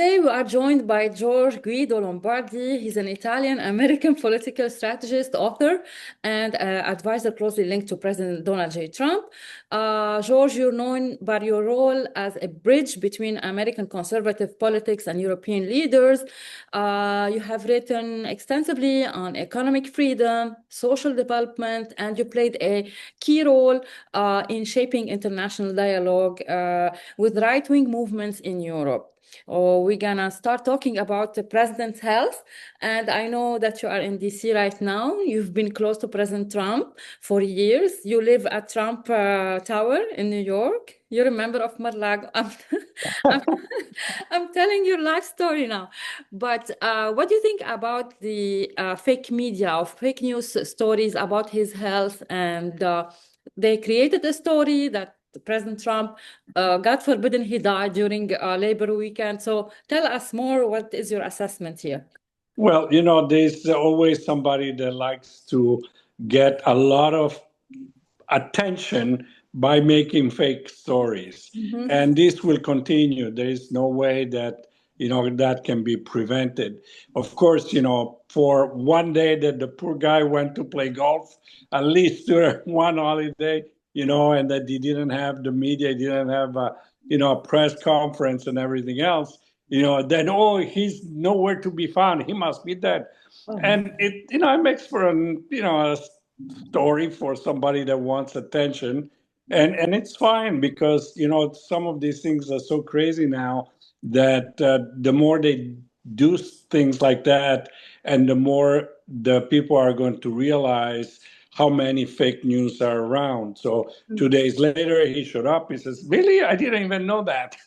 today we are joined by George Guido Lombardi. He's an Italian-American political strategist, author, and advisor closely linked to President Donald J. Trump. George, you're known by your role as a bridge between American conservative politics and European leaders. You have written extensively on economic freedom, social development, and you played a key role in shaping international dialogue with right-wing movements in Europe. We're gonna start talking about the president's health. And I know that you are in DC right now. You've been close to President Trump for years. You live at Trump Tower in New York. You're a member of Mar-a-Lago. I'm, I'm telling your life story now. But what do you think about the fake media or fake news stories about his health? And they created a story that President Trump, God forbidden, he died during Labor Weekend. So tell us more. What is your assessment here? Well, there's always somebody that likes to get a lot of attention by making fake stories. Mm-hmm. And this will continue. There is no way that, that can be prevented. Of course, for one day that the poor guy went to play golf, at least during one holiday, and that he didn't have the media, he didn't have a press conference and everything else, then, he's nowhere to be found. He must be dead. Oh. And it makes for a story for somebody that wants attention. And it's fine because, some of these things are so crazy now that the more they do things like that, and the more the people are going to realize how many fake news are around. So 2 days later, he showed up. He says, "Really? I didn't even know that."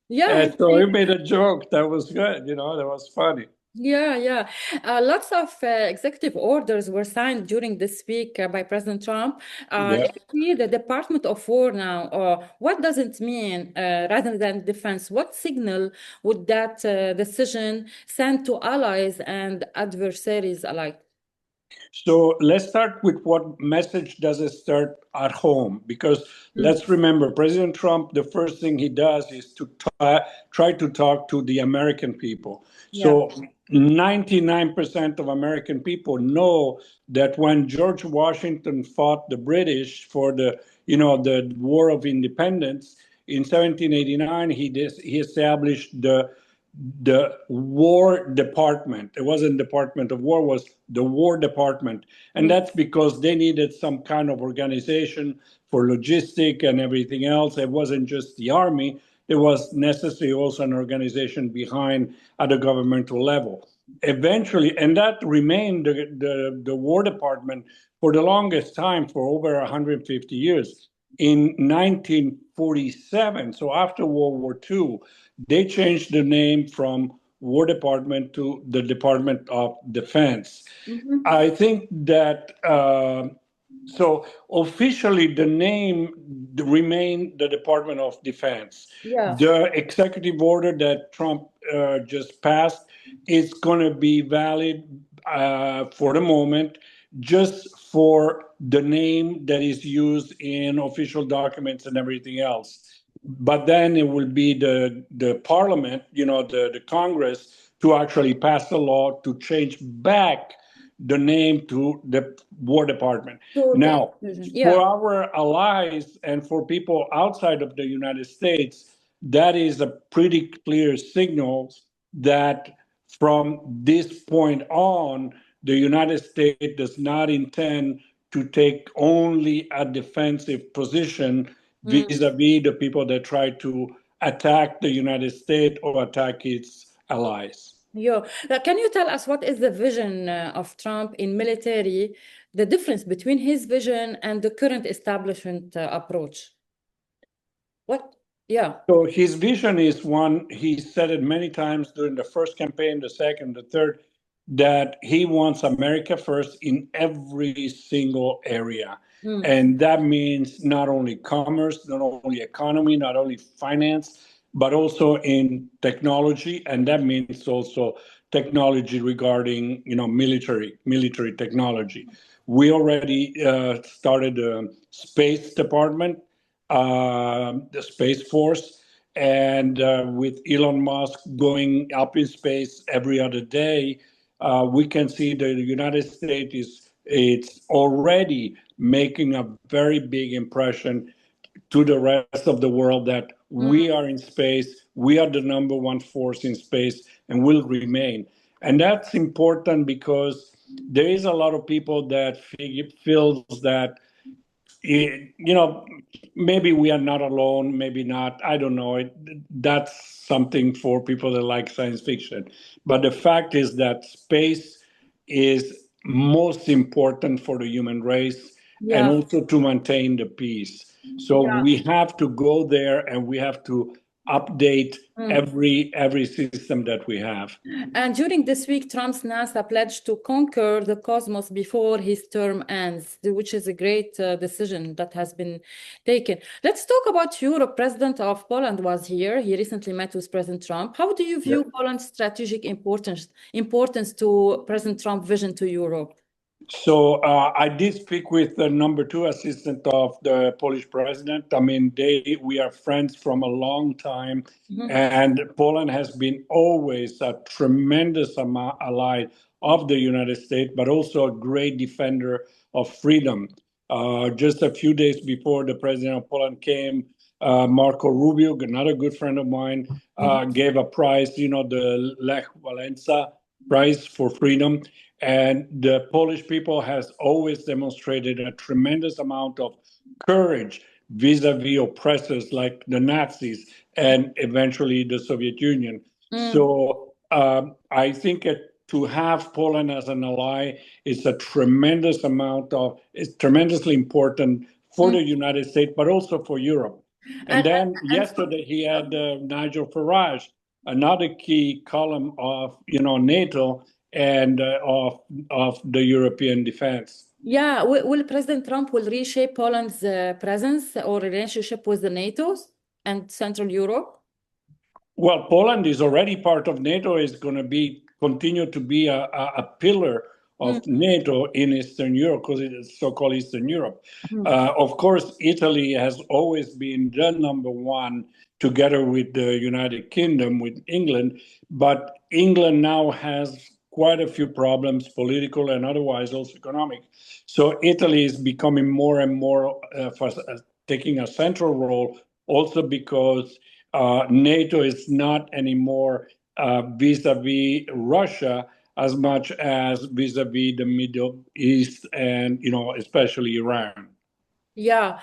Yeah. And so he made a joke. That was good. That was funny. Yeah. Lots of executive orders were signed during this week by President Trump. Yeah. If you see the Department of War now, what does it mean rather than defense? What signal would that decision send to allies and adversaries alike? So let's start with what message does it start at home? Because let's remember, President Trump, the first thing he does is to try to talk to the American people. So 99% of American people know that when George Washington fought the British for the War of Independence in 1789, he established the War Department. It wasn't Department of War, it was the War Department. And that's because they needed some kind of organization for logistic and everything else. It wasn't just the army. It was necessary also an organization behind at the governmental level. Eventually, and that remained the War Department for the longest time, for over 150 years. In 1947, so after World War II, they changed the name from War Department to the Department of Defense. I think that, so officially the name remained the Department of Defense. Yeah. The executive order that Trump just passed is going to be valid for the moment, just for the name that is used in official documents and everything else. But then it will be the parliament, the Congress, to actually pass a law to change back the name to the War Department. Now, for our allies and for people outside of the United States, that is a pretty clear signal that from this point on, the United States does not intend to take only a defensive position vis-a-vis the people that try to attack the United States or attack its allies. Yeah. Can you tell us what is the vision of Trump in military, the difference between his vision and the current establishment approach? What? Yeah. So his vision is one, he said it many times during the first campaign, the second, the third, that he wants America first in every single area. And that means not only commerce, not only economy, not only finance, but also in technology. And that means also technology regarding, military technology. We already started a space department, the Space Force. and with Elon Musk going up in space every other day, we can see the United States it's already making a very big impression to the rest of the world that we are in space, we are the number one force in space, and will remain. And that's important because there is a lot of people that feels that maybe we are not alone, maybe not. I don't know. That's something for people that like science fiction. But the fact is that space is most important for the human race and Yeah. also to maintain the peace. So Yeah. we have to go there and we have to update Mm. every system that we have. And during this week, Trump's NASA pledged to conquer the cosmos before his term ends, which is a great decision that has been taken. Let's talk about Europe. President of Poland was here. He recently met with President Trump. How do you Yeah. view Poland's strategic importance to President Trump's vision to Europe? So I did speak with the number two assistant of the Polish president. I mean, we are friends from a long time, and Poland has been always a tremendous ally of the United States, but also a great defender of freedom. Just a few days before the president of Poland came, Marco Rubio, another good friend of mine, gave a prize, the Lech Walesa Prize for Freedom. And the Polish people has always demonstrated a tremendous amount of courage vis-a-vis oppressors like the Nazis and eventually the Soviet Union. So I think to have Poland as an ally is a tremendous it's tremendously important for the United States, but also for Europe. And then yesterday he had Nigel Farage, another key column of NATO and of the European defense. Yeah, will President Trump will reshape Poland's presence or relationship with the NATO and Central Europe? Well, Poland is already part of NATO, is going to continue to be a pillar of NATO in Eastern Europe, because it is so-called Eastern Europe. Of course, Italy has always been the number one, together with the United Kingdom, with England. But England now has quite a few problems, political and otherwise, also economic. So Italy is becoming more and more taking a central role, also because NATO is not anymore vis-a-vis Russia as much as vis-a-vis the Middle East and, especially Iran. Yeah.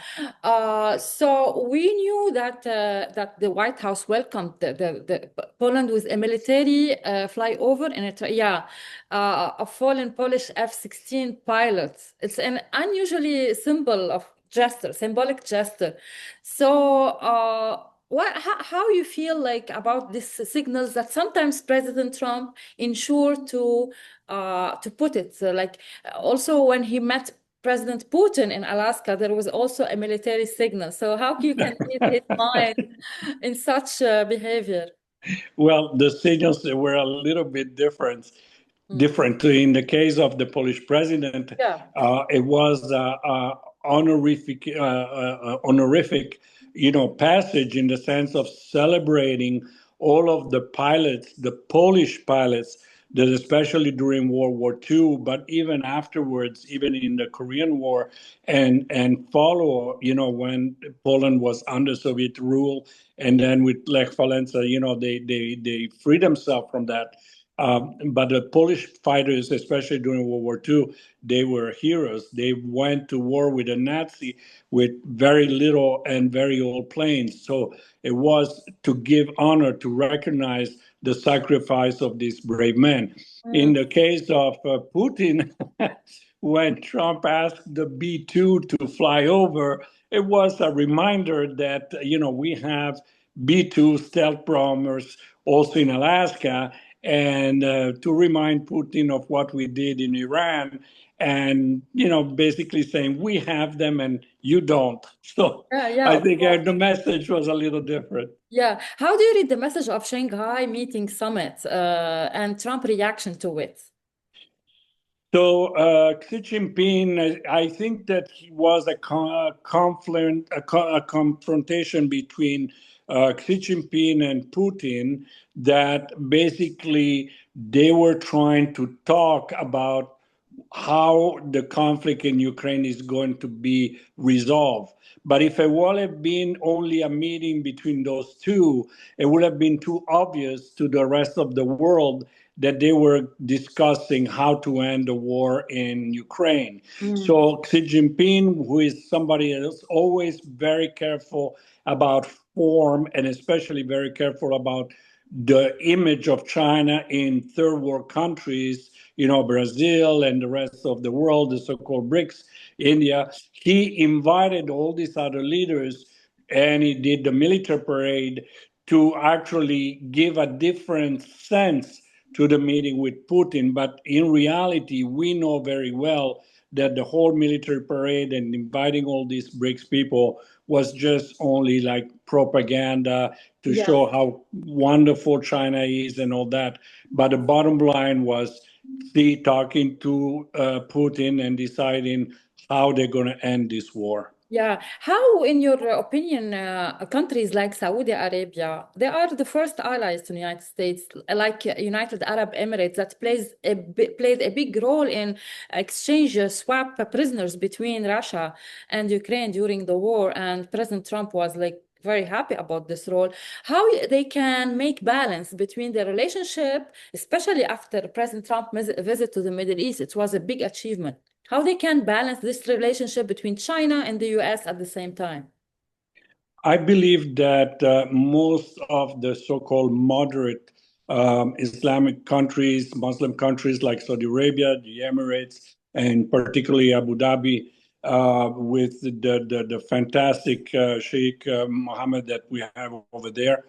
So we knew that the White House welcomed the Poland with a military flyover in it. Yeah, a fallen Polish F-16 pilot. It's an unusually symbolic gesture. So how you feel like about these signals that sometimes President Trump ensure to put it like also when he met President Putin in Alaska, there was also a military signal. So how you can read his mind in such behavior? Well, the signals were a little bit different. In the case of the Polish president, Yeah. it was honorific, passage in the sense of celebrating all of the pilots, the Polish pilots, that especially during World War II, but even afterwards, even in the Korean War, and follow, when Poland was under Soviet rule, and then with Lech Walesa, they freed themselves from that. But the Polish fighters, especially during World War II, they were heroes. They went to war with the Nazi with very little and very old planes. So it was to give honor, to recognize the sacrifice of these brave men. In the case of Putin, when Trump asked the B-2 to fly over, it was a reminder that, we have B-2 stealth bombers also in Alaska, and to remind Putin of what we did in Iran, and basically saying we have them and you don't. So Yeah, I of think course. the message was a little different. Yeah. How do you read the message of Shanghai meeting summit and Trump reaction to it? So Xi Jinping, I think that he was a confrontation between Xi Jinping and Putin, that basically they were trying to talk about how the conflict in Ukraine is going to be resolved. But if it would have been only a meeting between those two, it would have been too obvious to the rest of the world that they were discussing how to end the war in Ukraine. So Xi Jinping, who is somebody else, always very careful about form and especially very careful about the image of China in third world countries, Brazil and the rest of the world, the so-called BRICS, India. He invited all these other leaders and he did the military parade to actually give a different sense to the meeting with Putin. But in reality, we know very well that the whole military parade and inviting all these BRICS people was just only like propaganda to show how wonderful China is and all that. But the bottom line was talking to Putin and deciding how they're going to end this war. Yeah. How, in your opinion, countries like Saudi Arabia, they are the first allies to the United States, like United Arab Emirates, that played a big role in exchange, swap prisoners between Russia and Ukraine during the war, and President Trump was like very happy about this role. How they can make balance between the relationship, especially after President Trump visit to the Middle East, it was a big achievement. How they can balance this relationship between China and the US at the same time? I believe that most of the so-called moderate Islamic countries, Muslim countries like Saudi Arabia, the Emirates, and particularly Abu Dhabi, with the fantastic Sheikh Mohammed that we have over there,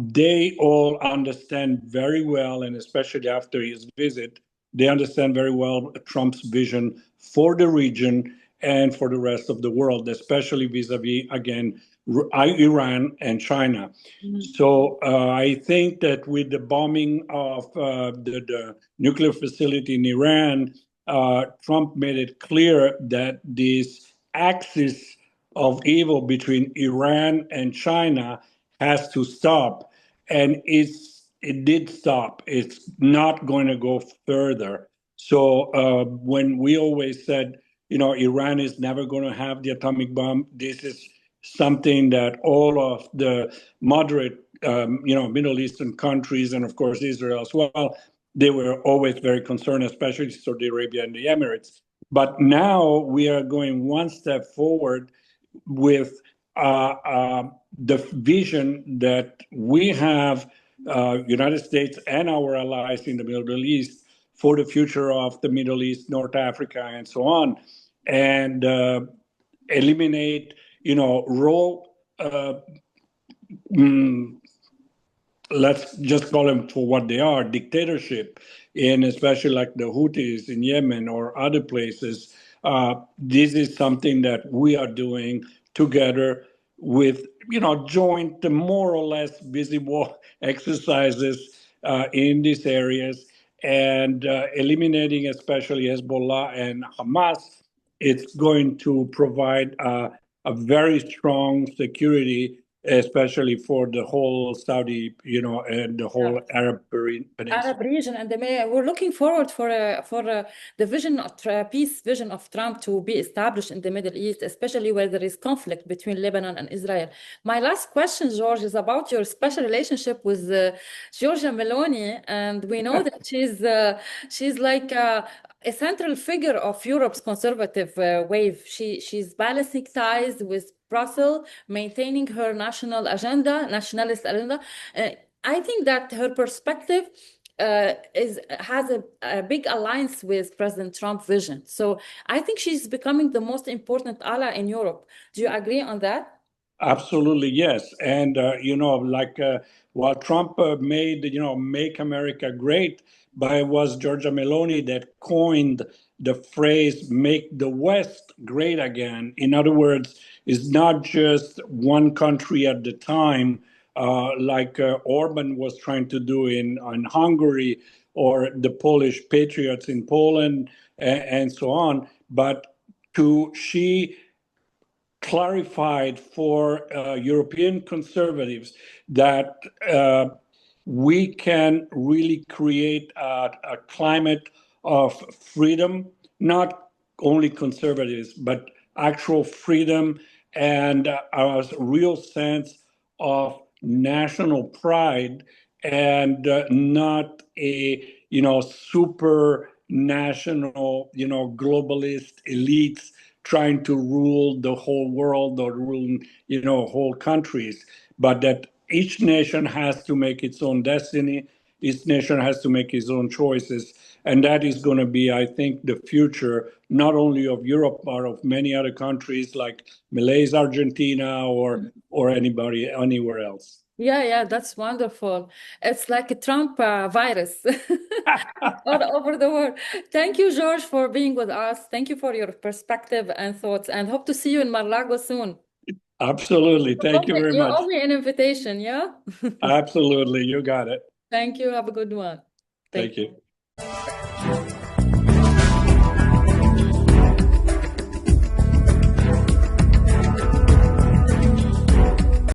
they all understand very well, and especially after his visit, they understand very well Trump's vision for the region and for the rest of the world, especially vis-a-vis, again, Iran and China. So I think that with the bombing of the nuclear facility in Iran, Trump made it clear that this axis of evil between Iran and China has to stop. And it did stop. It's not going to go further. So when we always said, Iran is never going to have the atomic bomb, this is something that all of the moderate, Middle Eastern countries, and of course Israel as well, they were always very concerned, especially Saudi Arabia and the Emirates. But now we are going one step forward with the vision that we have, United States and our allies in the Middle East, for the future of the Middle East, North Africa, and so on, and eliminate, raw, let's just call them for what they are, dictatorship, and especially like the Houthis in Yemen or other places. This is something that we are doing together with, joint, more or less busy war exercises in these areas, and eliminating especially Hezbollah and Hamas. It's going to provide a very strong security, especially for the whole Saudi, and the whole Arab Peninsula. Arab region, and we're looking forward for the vision of peace vision of Trump to be established in the Middle East, especially where there is conflict between Lebanon and Israel. My last question, George, is about your special relationship with Giorgia Meloni, and we know that she's like a central figure of Europe's conservative wave. She's balancing ties with Brussels, maintaining her nationalist agenda. I think that her perspective has a big alliance with President Trump's vision. So I think she's becoming the most important ally in Europe. Do you agree on that? Absolutely, yes. And, while Trump made, make America great, but it was Giorgia Meloni that coined the phrase, make the West great again. In other words, it's not just one country at the time, like Orban was trying to do in Hungary, or the Polish patriots in Poland, and so on, but she clarified for European conservatives that we can really create a climate of freedom, not only conservatives, but actual freedom and a real sense of national pride, and not a super national globalist elites trying to rule the whole world or rule whole countries, but that each nation has to make its own destiny. Each nation has to make its own choices. And that is going to be, I think, the future, not only of Europe, but of many other countries like Malaysia, Argentina, or anybody anywhere else. Yeah, that's wonderful. It's like a Trump virus all over the world. Thank you, George, for being with us. Thank you for your perspective and thoughts, and hope to see you in Mar-Lago soon. Absolutely. Thank you very You much. owe me an invitation, yeah? Absolutely. You got it. Thank you. Have a good one. Thank you.